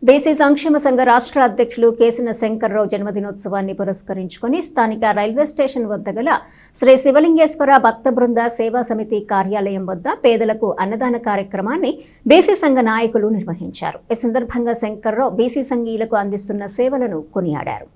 BC సంక్షేమ సంఘ రాష్ట్ర అధ్యక్షులు కేసిన శంకర్రావు జన్మదినోత్సవాన్ని పురస్కరించుకుని స్థానిక రైల్వే స్టేషన్ వద్ద గల శ్రీ శివలింగేశ్వర భక్త బృంద సేవా సమితి కార్యాలయం వద్ద పేదలకు అన్నదాన కార్యక్రమాన్ని బీసీ సంఘ నాయకులు నిర్వహించారు. ఈ సందర్భంగా శంకర్రావు బీసీ సంఘీయులకు అందిస్తున్న సేవలను కొనియాడారు.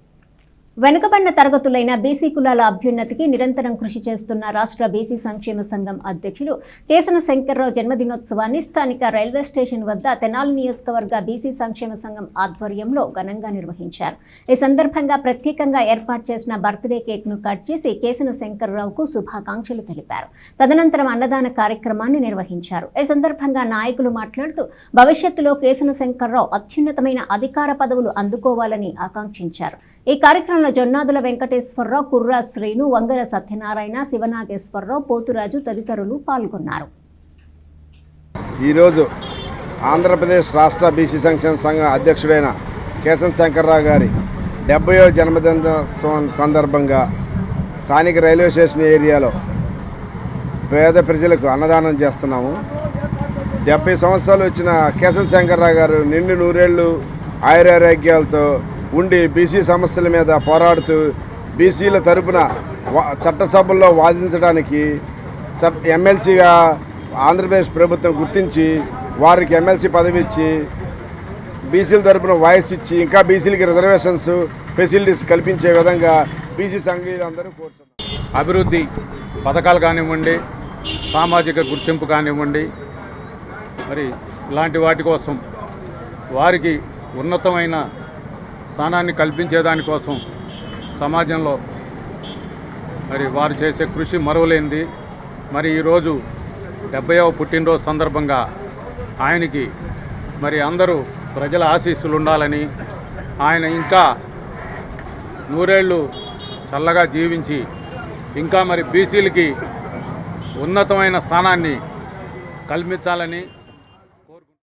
వెనుకబడిన తరగతులైన బీసీ కులాల అభ్యున్నతికి నిరంతరం కృషి చేస్తున్న రాష్ట్ర బీసీ సంక్షేమ సంఘం అధ్యక్షులు కేసన శంకర్రావు జన్మదినోత్సవాన్ని స్థానిక రైల్వే స్టేషన్ వద్ద తెనాలి నియోజకవర్గ బీసీ సంక్షేమ సంఘం ఆధ్వర్యంలో ఘనంగా నిర్వహించారు. ఈ సందర్భంగా ప్రత్యేకంగా ఏర్పాటు చేసిన బర్త్డే కేక్ను కట్ చేసి కేసన శంకర్రావుకు శుభాకాంక్షలు తెలిపారు. తదనంతరం అన్నదాన కార్యక్రమాన్ని నిర్వహించారు. ఈ సందర్భంగా నాయకులు మాట్లాడుతూ భవిష్యత్తులో కేసన శంకర్రావు అత్యున్నతమైన అధికార పదవులు అందుకోవాలని ఆకాంక్షించారు. ఈ కార్యక్రమం జొన్నాదుల వెంకటేశ్వరరావు, కుర్రా శ్రీను, వంగర సత్యనారాయణ, శివనాగేశ్వరరావు, పోతురాజు తదితరులు పాల్గొన్నారు. ఈరోజు ఆంధ్రప్రదేశ్ రాష్ట్ర బీసీ సంక్షేమ సంఘ అధ్యక్షుడైన కేసన శంకర్రావు గారి 70వ జన్మదినోత్సవం సందర్భంగా స్థానిక రైల్వే స్టేషన్ ఏరియాలో పేద ప్రజలకు అన్నదానం చేస్తున్నాము. 70 సంవత్సరాలు వచ్చిన కేసన శంకర్రావు గారు నిండు నూరేళ్లు ఆయురారోగ్యాలతో ఉండి బీసీ సమస్యల మీద పోరాడుతూ బీసీల తరపున చట్టసభల్లో వాదించడానికి ఎమ్మెల్సీగా ఆంధ్రప్రదేశ్ ప్రభుత్వం గుర్తించి వారికి ఎమ్మెల్సీ పదవి ఇచ్చి బీసీల తరపున వాయిస్ ఇచ్చి ఇంకా బీసీలకి రిజర్వేషన్స్ ఫెసిలిటీస్ కల్పించే విధంగా బీసీ సంఘీయులందరూ కోరుతున్నారు. అభివృద్ధి పథకాలు కానివ్వండి, సామాజిక గుర్తింపు కానివ్వండి, మరి ఇలాంటి వాటి కోసం వారికి ఉన్నతమైన స్థానాన్ని కల్పించేదానికోసం సమాజంలో మరి వారు చేసే కృషి మరువలేనిది. మరి ఈరోజు 70వ పుట్టినరోజు సందర్భంగా ఆయనకి మరి అందరూ ప్రజల ఆశీస్సులు ఉండాలని, ఆయన ఇంకా నూరేళ్ళు చల్లగా జీవించి ఇంకా మరి బీసీలకి ఉన్నతమైన స్థానాన్ని కల్పించాలని